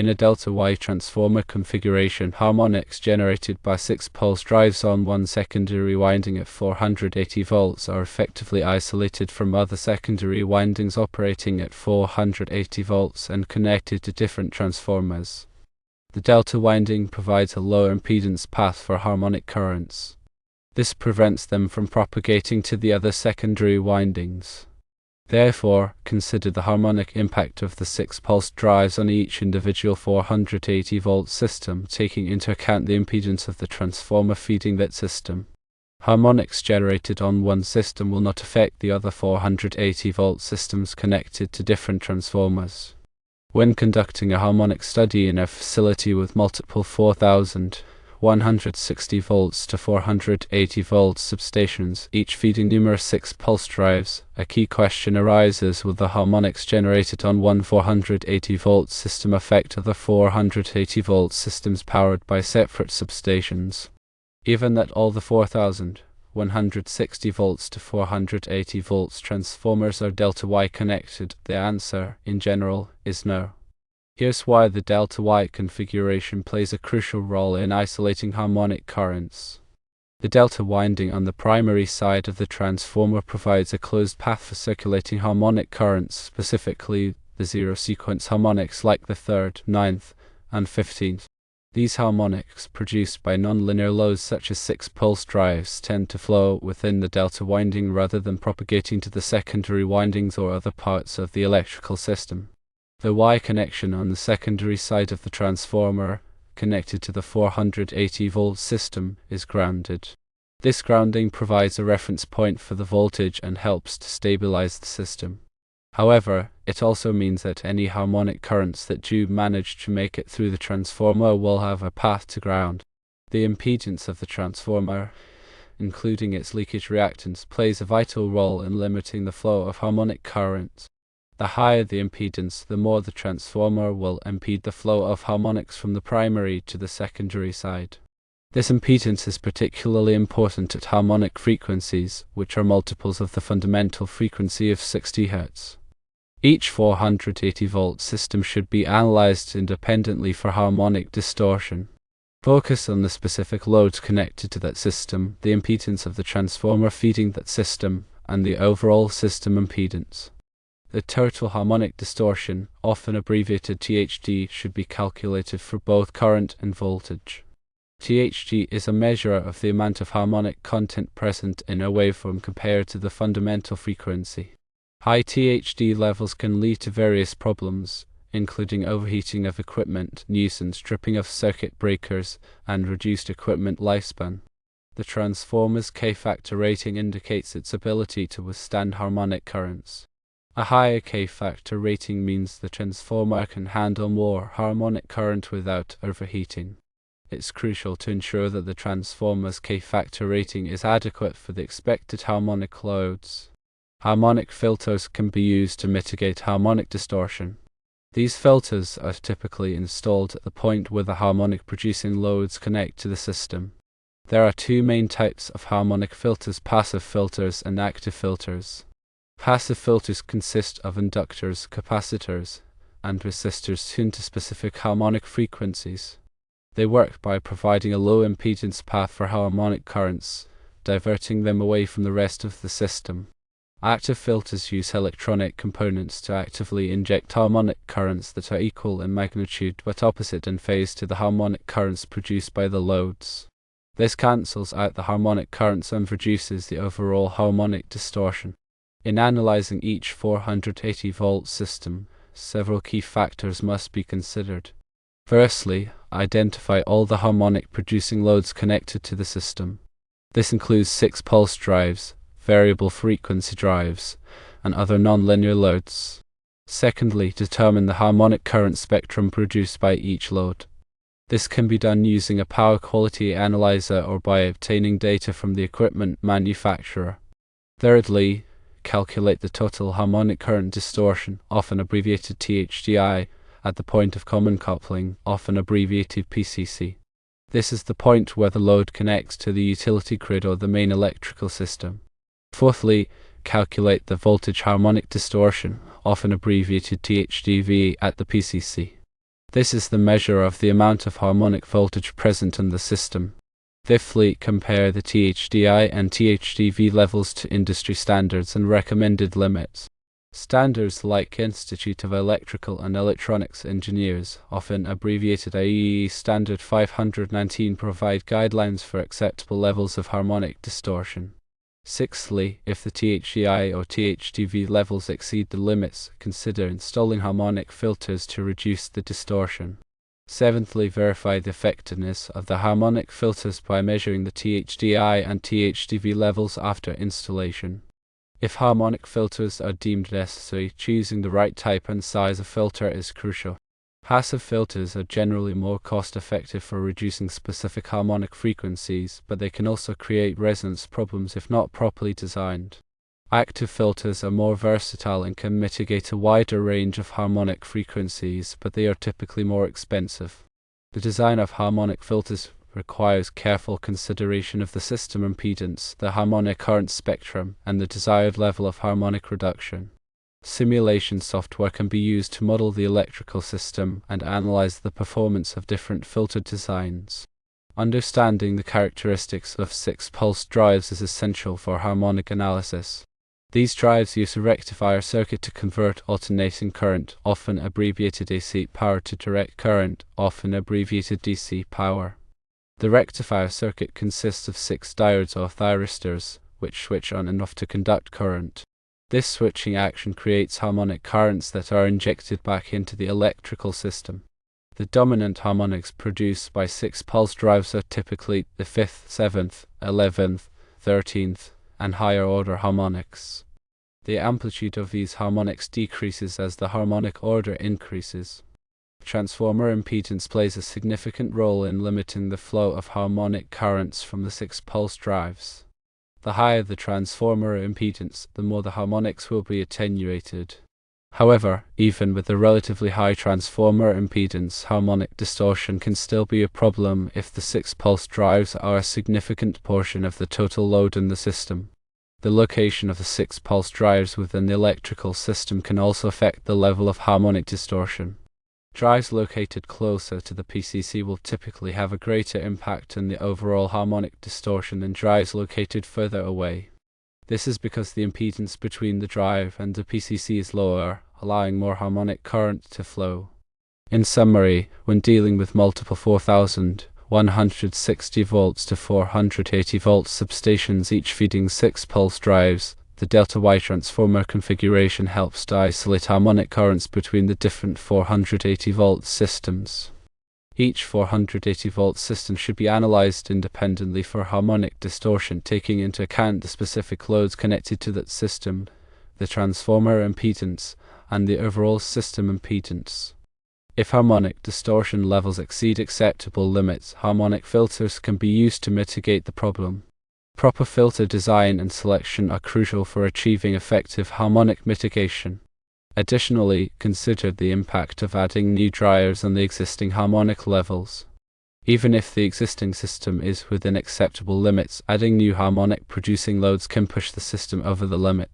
In a Delta-wye transformer configuration, harmonics generated by 6 pulse drives on one secondary winding at 480 volts are effectively isolated from other secondary windings operating at 480 volts and connected to different transformers. The delta winding provides a low impedance path for harmonic currents. This prevents them from propagating to the other secondary windings. Therefore, consider the harmonic impact of the 6 pulse drives on each individual 480 volt system, taking into account the impedance of the transformer feeding that system. Harmonics generated on one system will not affect the other 480 volt systems connected to different transformers. When conducting a harmonic study in a facility with multiple 4160 volts to 480 volts substations, each feeding numerous 6 pulse drives, a key question arises: will the harmonics generated on one 480 volt system affect other 480 volt systems powered by separate substations? Even that all the 4160 volts to 480 volts transformers are Delta-wye connected, the answer, in general, is no. Here's why the Delta-wye configuration plays a crucial role in isolating harmonic currents. The delta winding on the primary side of the transformer provides a closed path for circulating harmonic currents, specifically the zero-sequence harmonics like the 3rd, 9th, and 15th. These harmonics, produced by nonlinear loads such as 6 pulse drives, tend to flow within the delta winding rather than propagating to the secondary windings or other parts of the electrical system. The Y connection on the secondary side of the transformer, connected to the 480 volt system, is grounded. This grounding provides a reference point for the voltage and helps to stabilize the system. However, it also means that any harmonic currents that do manage to make it through the transformer will have a path to ground. The impedance of the transformer, including its leakage reactance, plays a vital role in limiting the flow of harmonic current. The higher the impedance, the more the transformer will impede the flow of harmonics from the primary to the secondary side. This impedance is particularly important at harmonic frequencies, which are multiples of the fundamental frequency of 60 Hz. Each 480 volt system should be analyzed independently for harmonic distortion. Focus on the specific loads connected to that system, the impedance of the transformer feeding that system, and the overall system impedance. The total harmonic distortion, often abbreviated THD, should be calculated for both current and voltage. THD is a measure of the amount of harmonic content present in a waveform compared to the fundamental frequency. High THD levels can lead to various problems, including overheating of equipment, nuisance, tripping of circuit breakers, and reduced equipment lifespan. The transformer's K-factor rating indicates its ability to withstand harmonic currents. A higher K-factor rating means the transformer can handle more harmonic current without overheating. It's crucial to ensure that the transformer's K-factor rating is adequate for the expected harmonic loads. Harmonic filters can be used to mitigate harmonic distortion. These filters are typically installed at the point where the harmonic producing loads connect to the system. There are two main types of harmonic filters: passive filters and active filters. Passive filters consist of inductors, capacitors, and resistors tuned to specific harmonic frequencies. They work by providing a low impedance path for harmonic currents, diverting them away from the rest of the system. Active filters use electronic components to actively inject harmonic currents that are equal in magnitude but opposite in phase to the harmonic currents produced by the loads. This cancels out the harmonic currents and reduces the overall harmonic distortion. In analyzing each 480 volt system, several key factors must be considered. Firstly, identify all the harmonic producing loads connected to the system. This includes 6 pulse drives, variable frequency drives, and other nonlinear loads. Secondly, determine the harmonic current spectrum produced by each load. This can be done using a power quality analyzer or by obtaining data from the equipment manufacturer. Thirdly, calculate the total harmonic current distortion, often abbreviated THDI, at the point of common coupling, often abbreviated PCC. This is the point where the load connects to the utility grid or the main electrical system. Fourthly, calculate the voltage harmonic distortion, often abbreviated THDV, at the PCC. This is the measure of the amount of harmonic voltage present in the system. Fifthly, compare the THDI and THDV levels to industry standards and recommended limits. Standards like Institute of Electrical and Electronics Engineers, often abbreviated IEEE Standard 519, provide guidelines for acceptable levels of harmonic distortion. Sixthly, if the THDI or THDV levels exceed the limits, consider installing harmonic filters to reduce the distortion. Seventhly, verify the effectiveness of the harmonic filters by measuring the THDI and THDV levels after installation. If harmonic filters are deemed necessary, choosing the right type and size of filter is crucial. Passive filters are generally more cost-effective for reducing specific harmonic frequencies, but they can also create resonance problems if not properly designed. Active filters are more versatile and can mitigate a wider range of harmonic frequencies, but they are typically more expensive. The design of harmonic filters requires careful consideration of the system impedance, the harmonic current spectrum, and the desired level of harmonic reduction. Simulation software can be used to model the electrical system and analyze the performance of different filter designs. Understanding the characteristics of 6-pulse drives is essential for harmonic analysis. These drives use a rectifier circuit to convert alternating current, often abbreviated AC power, to direct current, often abbreviated DC power. The rectifier circuit consists of 6 diodes or thyristors, which switch on and off to conduct current. This switching action creates harmonic currents that are injected back into the electrical system. The dominant harmonics produced by 6-pulse drives are typically the 5th, 7th, 11th, 13th, and higher order harmonics. The amplitude of these harmonics decreases as the harmonic order increases. Transformer impedance plays a significant role in limiting the flow of harmonic currents from the 6-pulse drives. The higher the transformer impedance, the more the harmonics will be attenuated. However, even with a relatively high transformer impedance, harmonic distortion can still be a problem if the 6-pulse drives are a significant portion of the total load in the system. The location of the 6-pulse drives within the electrical system can also affect the level of harmonic distortion. Drives located closer to the PCC will typically have a greater impact on the overall harmonic distortion than drives located further away. This is because the impedance between the drive and the PCC is lower, allowing more harmonic current to flow. In summary, when dealing with multiple 4160 volts to 480 volts substations each feeding 6-pulse drives, the Delta-wye transformer configuration helps to isolate harmonic currents between the different 480 volt systems. Each 480 volt system should be analyzed independently for harmonic distortion, taking into account the specific loads connected to that system, the transformer impedance, and the overall system impedance. If harmonic distortion levels exceed acceptable limits, harmonic filters can be used to mitigate the problem. Proper filter design and selection are crucial for achieving effective harmonic mitigation. Additionally, consider the impact of adding new drivers on the existing harmonic levels. Even if the existing system is within acceptable limits, adding new harmonic producing loads can push the system over the limit.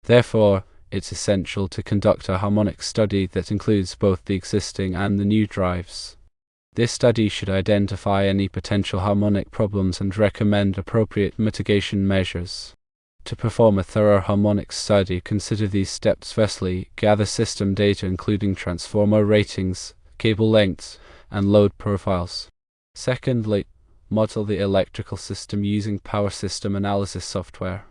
Therefore, it's essential to conduct a harmonic study that includes both the existing and the new drives. This study should identify any potential harmonic problems and recommend appropriate mitigation measures. To perform a thorough harmonic study, consider these steps. Firstly, gather system data including transformer ratings, cable lengths, and load profiles. Secondly, model the electrical system using power system analysis software.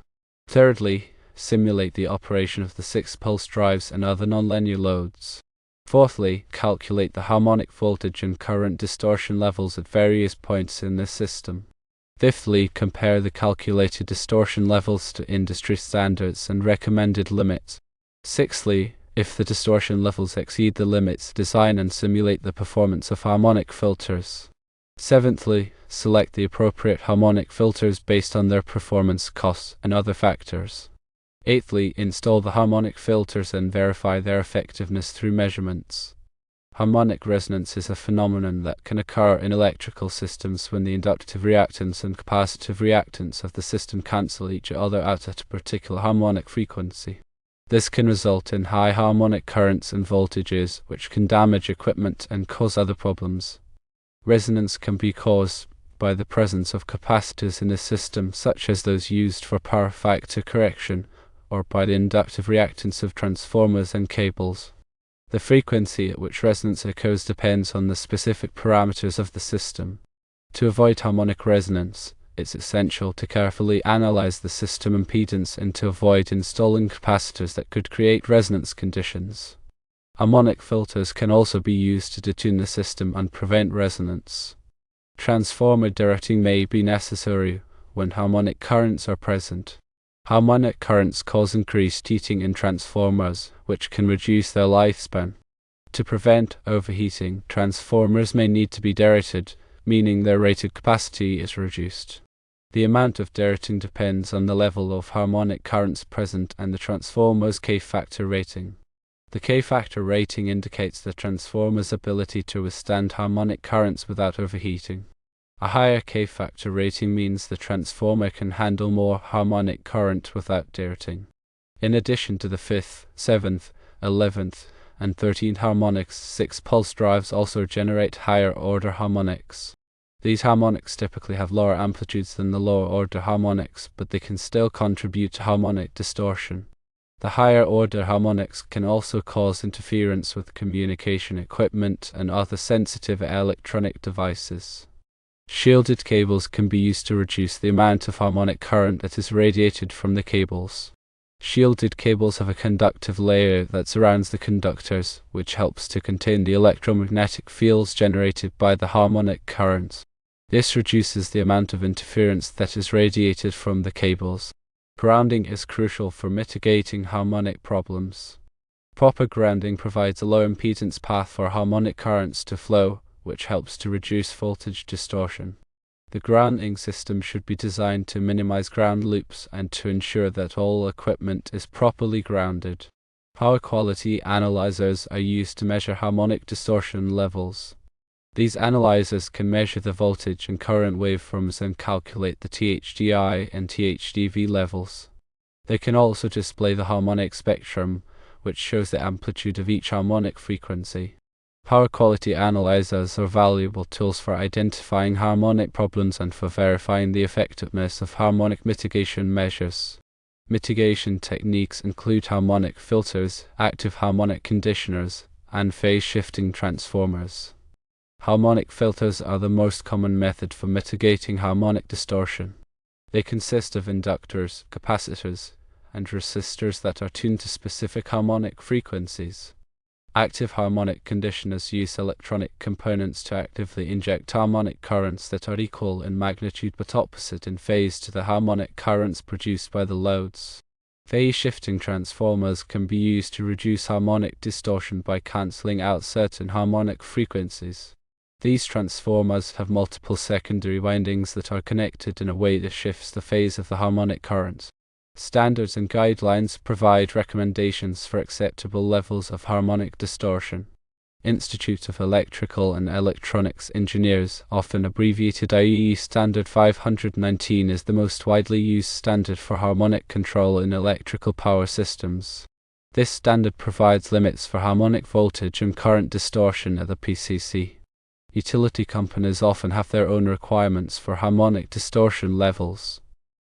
Thirdly, simulate the operation of the 6-pulse drives and other nonlinear loads. Fourthly, calculate the harmonic voltage and current distortion levels at various points in the system. Fifthly, compare the calculated distortion levels to industry standards and recommended limits. Sixthly, if the distortion levels exceed the limits, design and simulate the performance of harmonic filters. Seventhly, select the appropriate harmonic filters based on their performance, costs, and other factors. Eighthly, install the harmonic filters and verify their effectiveness through measurements. Harmonic resonance is a phenomenon that can occur in electrical systems when the inductive reactance and capacitive reactance of the system cancel each other out at a particular harmonic frequency. This can result in high harmonic currents and voltages, which can damage equipment and cause other problems. Resonance can be caused by the presence of capacitors in a system, such as those used for power factor correction, or by the inductive reactance of transformers and cables. The frequency at which resonance occurs depends on the specific parameters of the system. To avoid harmonic resonance, it's essential to carefully analyze the system impedance and to avoid installing capacitors that could create resonance conditions. Harmonic filters can also be used to detune the system and prevent resonance. Transformer directing may be necessary when harmonic currents are present. Harmonic currents cause increased heating in transformers, which can reduce their lifespan. To prevent overheating, transformers may need to be derated, meaning their rated capacity is reduced. The amount of derating depends on the level of harmonic currents present and the transformer's K-factor rating. The K-factor rating indicates the transformer's ability to withstand harmonic currents without overheating. A higher K-factor rating means the transformer can handle more harmonic current without derating. In addition to the 5th, 7th, 11th, and 13th harmonics, 6-pulse drives also generate higher-order harmonics. These harmonics typically have lower amplitudes than the lower-order harmonics, but they can still contribute to harmonic distortion. The higher-order harmonics can also cause interference with communication equipment and other sensitive electronic devices. Shielded cables can be used to reduce the amount of harmonic current that is radiated from the cables. Shielded cables have a conductive layer that surrounds the conductors, which helps to contain the electromagnetic fields generated by the harmonic currents. This reduces the amount of interference that is radiated from the cables. Grounding is crucial for mitigating harmonic problems. Proper grounding provides a low impedance path for harmonic currents to flow, which helps to reduce voltage distortion. The grounding system should be designed to minimize ground loops and to ensure that all equipment is properly grounded. Power quality analyzers are used to measure harmonic distortion levels. These analyzers can measure the voltage and current waveforms and calculate the THDI and THDV levels. They can also display the harmonic spectrum, which shows the amplitude of each harmonic frequency. Power quality analyzers are valuable tools for identifying harmonic problems and for verifying the effectiveness of harmonic mitigation measures. Mitigation techniques include harmonic filters, active harmonic conditioners, and phase-shifting transformers. Harmonic filters are the most common method for mitigating harmonic distortion. They consist of inductors, capacitors, and resistors that are tuned to specific harmonic frequencies. Active harmonic conditioners use electronic components to actively inject harmonic currents that are equal in magnitude but opposite in phase to the harmonic currents produced by the loads. Phase-shifting transformers can be used to reduce harmonic distortion by cancelling out certain harmonic frequencies. These transformers have multiple secondary windings that are connected in a way that shifts the phase of the harmonic current. Standards and guidelines provide recommendations for acceptable levels of harmonic distortion. Institute of Electrical and Electronics Engineers, often abbreviated IEE Standard 519, is the most widely used standard for harmonic control in electrical power systems. This standard provides limits for harmonic voltage and current distortion at the PCC. Utility companies often have their own requirements for harmonic distortion levels.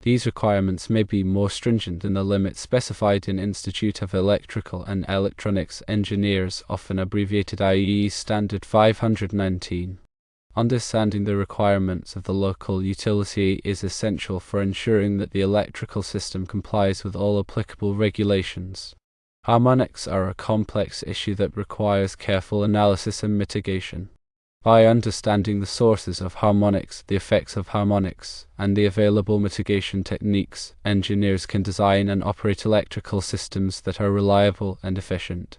These requirements may be more stringent than the limits specified in Institute of Electrical and Electronics Engineers, often abbreviated IEE Standard 519. Understanding the requirements of the local utility is essential for ensuring that the electrical system complies with all applicable regulations. Harmonics are a complex issue that requires careful analysis and mitigation. By understanding the sources of harmonics, the effects of harmonics, and the available mitigation techniques, engineers can design and operate electrical systems that are reliable and efficient.